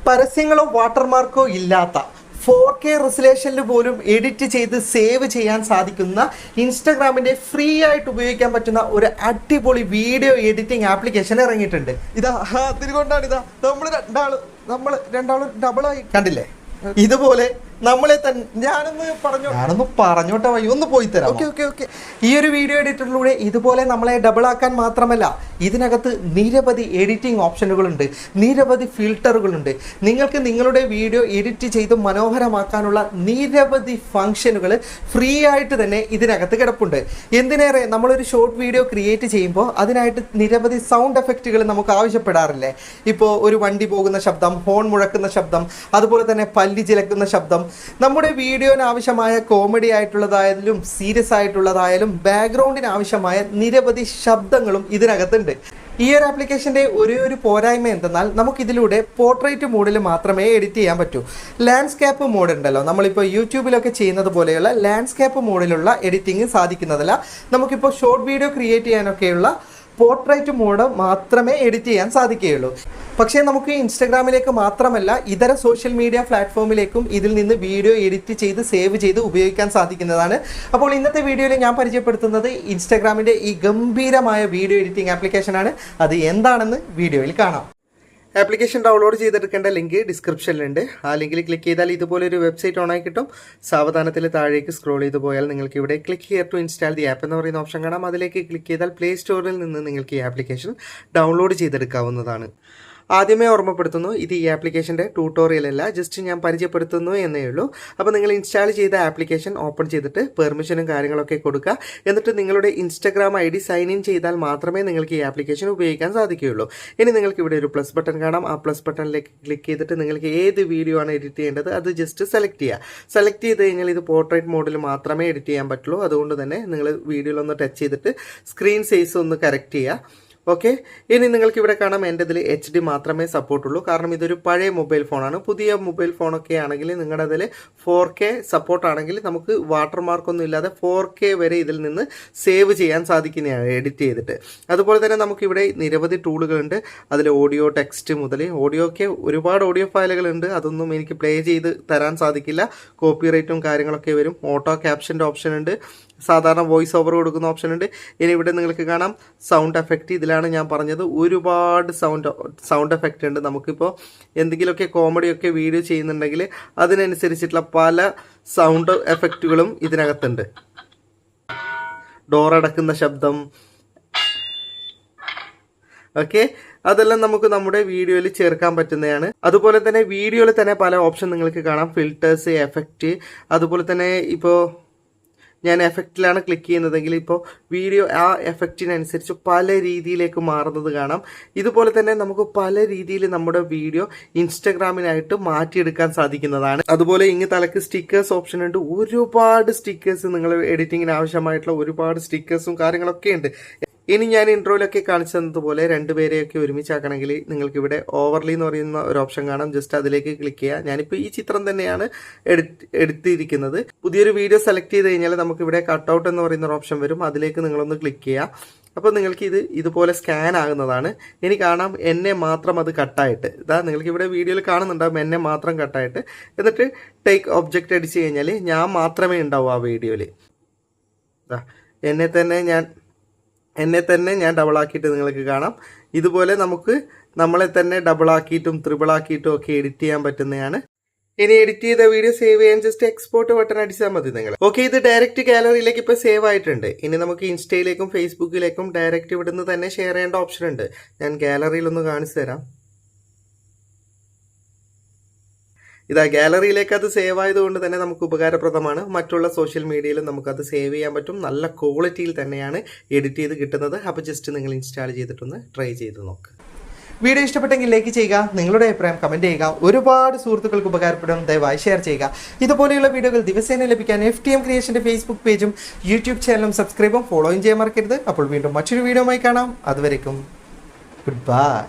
പരസ്യങ്ങളോ വാട്ടർമാർക്കോ ഇല്ലാത്ത 4K റെസൊല്യൂഷനിൽ പോലും edit ചെയ്ത് സേവ് ചെയ്യാൻ സാധിക്കുന്ന ഇൻസ്റ്റാഗ്രാമിൻ്റെ ഫ്രീ ആയിട്ട് ഉപയോഗിക്കാൻ പറ്റുന്ന ഒരു അടിപൊളി വീഡിയോ എഡിറ്റിംഗ് ആപ്ലിക്കേഷൻ ഇറങ്ങിയിട്ടുണ്ട്. ഇതാ അതിനുകൊണ്ടാണ് നമ്മൾ രണ്ടാളും ഡബിളായി കണ്ടില്ലേ. ഇതുപോലെ നമ്മളെ തന്നെ ഞാനൊന്ന് പറഞ്ഞോട്ടെ വഴി ഒന്ന് പോയി തരാം. ഓക്കെ ഈ ഒരു വീഡിയോ എഡിറ്ററിലൂടെ ഇതുപോലെ നമ്മളെ ഡബിൾ ആക്കാൻ മാത്രമല്ല ഇതിനകത്ത് നിരവധി എഡിറ്റിംഗ് ഓപ്ഷനുകളുണ്ട്, നിരവധി ഫിൽട്ടറുകളുണ്ട്. നിങ്ങൾക്ക് നിങ്ങളുടെ വീഡിയോ എഡിറ്റ് ചെയ്ത് മനോഹരമാക്കാനുള്ള നിരവധി ഫംഗ്ഷനുകൾ ഫ്രീ ആയിട്ട് തന്നെ ഇതിനകത്ത് കിടപ്പുണ്ട്. എന്തിനേറെ നമ്മളൊരു ഷോർട്ട് വീഡിയോ ക്രിയേറ്റ് ചെയ്യുമ്പോൾ അതിനായിട്ട് നിരവധി സൗണ്ട് എഫക്റ്റുകൾ നമുക്ക് ആവശ്യപ്പെടാറില്ലേ. ഇപ്പോൾ ഒരു വണ്ടി പോകുന്ന ശബ്ദം, ഹോൺ മുഴക്കുന്ന ശബ്ദം, അതുപോലെ തന്നെ പല്ലി ചിലക്കുന്ന ശബ്ദം, നമ്മുടെ വീഡിയോന് ആവശ്യമായ കോമഡി ആയിട്ടുള്ളതായാലും സീരിയസ് ആയിട്ടുള്ളതായാലും ബാക്ക്ഗ്രൗണ്ടിന് ആവശ്യമായ നിരവധി ശബ്ദങ്ങളും ഇതിനകത്തുണ്ട്. ഈ ഒരു ആപ്ലിക്കേഷൻ്റെ ഒരു പോരായ്മ എന്തെന്നാൽ നമുക്കിതിലൂടെ പോർട്രേറ്റ് മോഡിൽ മാത്രമേ എഡിറ്റ് ചെയ്യാൻ പറ്റൂ. ലാൻഡ്സ്കേപ്പ് മോഡ് ഉണ്ടല്ലോ, നമ്മളിപ്പോൾ യൂട്യൂബിലൊക്കെ ചെയ്യുന്നത് പോലെയുള്ള ലാൻഡ്സ്കേപ്പ് മോഡിലുള്ള എഡിറ്റിംഗ് സാധിക്കുന്നതല്ല. നമുക്കിപ്പോൾ ഷോർട്ട് വീഡിയോ ക്രിയേറ്റ് ചെയ്യാനൊക്കെയുള്ള പോർട്രേറ്റ് മോഡ് മാത്രമേ എഡിറ്റ് ചെയ്യാൻ സാധിക്കുകയുള്ളൂ. പക്ഷേ നമുക്ക് ഇൻസ്റ്റഗ്രാമിലേക്ക് മാത്രമല്ല ഇതര സോഷ്യൽ മീഡിയ പ്ലാറ്റ്ഫോമിലേക്കും ഇതിൽ നിന്ന് വീഡിയോ എഡിറ്റ് ചെയ്ത് സേവ് ചെയ്ത് ഉപയോഗിക്കാൻ സാധിക്കുന്നതാണ്. അപ്പോൾ ഇന്നത്തെ വീഡിയോയിൽ ഞാൻ പരിചയപ്പെടുത്തുന്നത് ഇൻസ്റ്റഗ്രാമിൻ്റെ ഈ ഗംഭീരമായ വീഡിയോ എഡിറ്റിംഗ് ആപ്ലിക്കേഷനാണ്. അത് എന്താണെന്ന് വീഡിയോയിൽ കാണാം. ആപ്ലിക്കേഷൻ ഡൗൺലോഡ് ചെയ്തെടുക്കേണ്ട ലിങ്ക് ഡിസ്ക്രിപ്ഷനിലുണ്ട്. ആ ലിങ്കിൽ ക്ലിക്ക് ചെയ്താൽ ഇതുപോലൊരു വെബ്സൈറ്റ് ഓണായി കിട്ടും. സാവധാനത്തിൽ താഴേക്ക് സ്ക്രോൾ ചെയ്ത് പോയാൽ നിങ്ങൾക്ക് ഇവിടെ click here to install the app എന്ന് പറയുന്ന ഓപ്ഷൻ കാണാം. അതിലേക്ക് ക്ലിക്ക് ചെയ്താൽ പ്ലേ സ്റ്റോറിൽ നിന്ന് നിങ്ങൾക്ക് ഈ ആപ്ലിക്കേഷൻ ഡൗൺലോഡ് ചെയ്തെടുക്കാവുന്നതാണ്. ആദ്യമേ ഓർമ്മപ്പെടുത്തുന്നു, ഇത് ഈ ആപ്ലിക്കേഷൻ്റെ ട്യൂട്ടോറിയൽ അല്ല, ജസ്റ്റ് ഞാൻ പരിചയപ്പെടുത്തുന്നു എന്നേ ഉള്ളൂ. അപ്പോൾ നിങ്ങൾ ഇൻസ്റ്റാൾ ചെയ്ത ആപ്ലിക്കേഷൻ ഓപ്പൺ ചെയ്തിട്ട് പെർമിഷനും കാര്യങ്ങളൊക്കെ കൊടുക്കുക. എന്നിട്ട് നിങ്ങളുടെ ഇൻസ്റ്റാഗ്രാം ID സൈൻ ഇൻ ചെയ്താൽ മാത്രമേ നിങ്ങൾക്ക് ഈ ആപ്ലിക്കേഷൻ ഉപയോഗിക്കാൻ സാധിക്കുകയുള്ളൂ. ഇനി നിങ്ങൾക്ക് ഇവിടെ ഒരു പ്ലസ് ബട്ടൺ കാണാം. ആ പ്ലസ് ബട്ടണിലേക്ക് ക്ലിക്ക് ചെയ്തിട്ട് നിങ്ങൾക്ക് ഏത് വീഡിയോ ആണ് എഡിറ്റ് ചെയ്യേണ്ടത് അത് ജസ്റ്റ് സെലക്ട് ചെയ്യുക. സെലക്ട് ചെയ്ത് കഴിഞ്ഞാൽ ഇത് പോർട്രേറ്റ് മോഡിൽ മാത്രമേ എഡിറ്റ് ചെയ്യാൻ പറ്റുള്ളൂ. അതുകൊണ്ട് തന്നെ നിങ്ങൾ വീഡിയോയിലൊന്ന് ടച്ച് ചെയ്തിട്ട് സ്ക്രീൻ സൈസ് ഒന്ന് കറക്റ്റ് ചെയ്യുക. ഓക്കെ, ഇനി നിങ്ങൾക്ക് ഇവിടെ കാണാം എൻ്റെ ഇതിൽ HD മാത്രമേ സപ്പോർട്ടുള്ളൂ. കാരണം ഇതൊരു പഴയ മൊബൈൽ ഫോണാണ്. പുതിയ മൊബൈൽ ഫോണൊക്കെ ആണെങ്കിൽ നിങ്ങളുടെ അതിൽ 4K സപ്പോർട്ടാണെങ്കിൽ നമുക്ക് വാട്ടർമാർക്കൊന്നും ഇല്ലാതെ 4K വരെ ഇതിൽ നിന്ന് സേവ് ചെയ്യാൻ സാധിക്കുന്നതാണ് എഡിറ്റ് ചെയ്തിട്ട്. അതുപോലെ തന്നെ നമുക്കിവിടെ നിരവധി ടൂളുകളുണ്ട്. അതിൽ ഓഡിയോ, ടെക്സ്റ്റ് മുതൽ ഓഡിയോയ്ക്ക് ഒരുപാട് ഓഡിയോ ഫയലുകളുണ്ട്. അതൊന്നും എനിക്ക് പ്ലേ ചെയ്ത് തരാൻ സാധിക്കില്ല, കോപ്പിറൈറ്റും കാര്യങ്ങളൊക്കെ വരും. ഓട്ടോ ക്യാപ്ഷൻ്റെ ഓപ്ഷൻ ഉണ്ട്, സാധാരണ വോയിസ് ഓവർ കൊടുക്കുന്ന ഓപ്ഷൻ ഉണ്ട്. ഇനി ഇവിടെ നിങ്ങൾക്ക് കാണാം സൗണ്ട് എഫക്റ്റ്. ഇതിലാണ് ഞാൻ പറഞ്ഞത് ഒരുപാട് സൗണ്ട് എഫക്റ്റ് ഉണ്ട്. നമുക്കിപ്പോൾ എന്തെങ്കിലുമൊക്കെ കോമഡിയൊക്കെ വീഡിയോ ചെയ്യുന്നുണ്ടെങ്കിൽ അതിനനുസരിച്ചിട്ടുള്ള പല സൗണ്ട് എഫക്റ്റുകളും ഇതിനകത്തുണ്ട്. ഡോറടക്കുന്ന ശബ്ദം, ഓക്കെ, അതെല്ലാം നമുക്ക് നമ്മുടെ വീഡിയോയിൽ ചേർക്കാൻ പറ്റുന്നതാണ്. അതുപോലെ തന്നെ വീഡിയോയിൽ തന്നെ പല ഓപ്ഷൻ നിങ്ങൾക്ക് കാണാം, ഫിൽറ്റേഴ്സ്, എഫക്റ്റ്. അതുപോലെ തന്നെ ഇപ്പോൾ ഞാൻ എഫക്റ്റിലാണ് ക്ലിക്ക് ചെയ്യുന്നതെങ്കിൽ ഇപ്പോൾ വീഡിയോ ആ എഫക്റ്റിനനുസരിച്ച് പല രീതിയിലേക്ക് മാറുന്നത് കാണാം. ഇതുപോലെ തന്നെ നമുക്ക് പല രീതിയിൽ നമ്മുടെ വീഡിയോ ഇൻസ്റ്റഗ്രാമിനായിട്ട് മാറ്റിയെടുക്കാൻ സാധിക്കുന്നതാണ്. അതുപോലെ ഇങ്ങ് തലക്ക് സ്റ്റിക്കേഴ്സ് ഓപ്ഷൻ ഉണ്ട്. ഒരുപാട് സ്റ്റിക്കേഴ്സ്, നിങ്ങൾ എഡിറ്റിങ്ങിന് ആവശ്യമായിട്ടുള്ള ഒരുപാട് സ്റ്റിക്കേഴ്സും കാര്യങ്ങളൊക്കെ ഉണ്ട്. ഇനി ഞാൻ ഇൻട്രോയിലൊക്കെ കാണിച്ചു തന്നതുപോലെ രണ്ടുപേരെയൊക്കെ ഒരുമിച്ചാക്കണമെങ്കിൽ നിങ്ങൾക്ക് ഇവിടെ ഓവർലി എന്ന് പറയുന്ന ഒരു ഓപ്ഷൻ കാണാം. ജസ്റ്റ് അതിലേക്ക് ക്ലിക്ക് ചെയ്യുക. ഞാനിപ്പോൾ ഈ ചിത്രം തന്നെയാണ് എടുത്തിരിക്കുന്നത്. പുതിയൊരു വീഡിയോ സെലക്ട് ചെയ്ത് കഴിഞ്ഞാൽ നമുക്കിവിടെ കട്ടൗട്ട് എന്ന് പറയുന്ന ഒരു ഓപ്ഷൻ വരും. അതിലേക്ക് നിങ്ങളൊന്ന് ക്ലിക്ക് ചെയ്യുക. അപ്പോൾ നിങ്ങൾക്ക് ഇതുപോലെ സ്കാൻ ആകുന്നതാണ്. ഇനി കാണാം എന്നെ മാത്രം അത് കട്ടായിട്ട്. ഇതാ നിങ്ങൾക്ക് ഇവിടെ വീഡിയോയിൽ കാണുന്നുണ്ടാകും എന്നെ മാത്രം കട്ടായിട്ട്. എന്നിട്ട് ടേക്ക് ഒബ്ജക്റ്റ് അടിച്ച് കഴിഞ്ഞാൽ ഞാൻ മാത്രമേ ഉണ്ടാവൂ ആ വീഡിയോയിൽ. എന്നെ തന്നെ ഞാൻ ഡബിളാക്കിയിട്ട് നിങ്ങൾക്ക് കാണാം. ഇതുപോലെ നമുക്ക് നമ്മളെ തന്നെ ഡബിളാക്കിയിട്ടും ത്രിബിളാക്കിയിട്ടും ഒക്കെ എഡിറ്റ് ചെയ്യാൻ പറ്റുന്നതാണ്. ഇനി എഡിറ്റ് ചെയ്ത വീഡിയോ സേവ് ചെയ്യാൻ ജസ്റ്റ് എക്സ്പോർട്ട് ബട്ടൺ അടിച്ചാൽ മതി നിങ്ങൾ. ഓക്കെ, ഇത് ഡയറക്റ്റ് ഗാലറിയിലേക്ക് ഇപ്പോൾ സേവ് ആയിട്ടുണ്ട്. ഇനി നമുക്ക് ഇൻസ്റ്റയിലേക്കും ഫേസ്ബുക്കിലേക്കും ഡയറക്റ്റ് ഇവിടുന്ന് തന്നെ ഷെയർ ചെയ്യേണ്ട ഓപ്ഷൻ ഉണ്ട്. ഞാൻ ഗാലറിയിലൊന്ന് കാണിച്ചു തരാം. ഇതാ ഗാലറിയിലേക്ക് അത് സേവ് ആയതുകൊണ്ട് തന്നെ നമുക്ക് ഉപകാരപ്രദമാണ്. മറ്റുള്ള സോഷ്യൽ മീഡിയയിലും നമുക്കത് സേവ് ചെയ്യാൻ പറ്റും. നല്ല ക്വാളിറ്റിയിൽ തന്നെയാണ് എഡിറ്റ് ചെയ്ത് കിട്ടുന്നത്. അപ്പോൾ ജസ്റ്റ് നിങ്ങൾ ഇൻസ്റ്റാൾ ചെയ്തിട്ടൊന്ന് ട്രൈ ചെയ്ത് നോക്കുക. വീഡിയോ ഇഷ്ടപ്പെട്ടെങ്കിൽ ലൈക്ക് ചെയ്യുക, നിങ്ങളുടെ അഭിപ്രായം കമൻറ്റ് ചെയ്യുക. ഒരുപാട് സുഹൃത്തുക്കൾക്ക് ഉപകാരപ്പെടും, ദയവായി ഷെയർ ചെയ്യുക. ഇതുപോലെയുള്ള വീഡിയോകൾ ദിവസേന ലഭിക്കാൻ FTM ക്രിയേഷൻ്റെ ഫേസ്ബുക്ക് പേജും യൂട്യൂബ് ചാനലും സബ്സ്ക്രൈബും ഫോളോയും ചെയ്യാൻ മറക്കരുത്. അപ്പോൾ വീണ്ടും മറ്റൊരു വീഡിയോയുമായി കാണാം. അതുവരേക്കും ഗുഡ് ബൈ.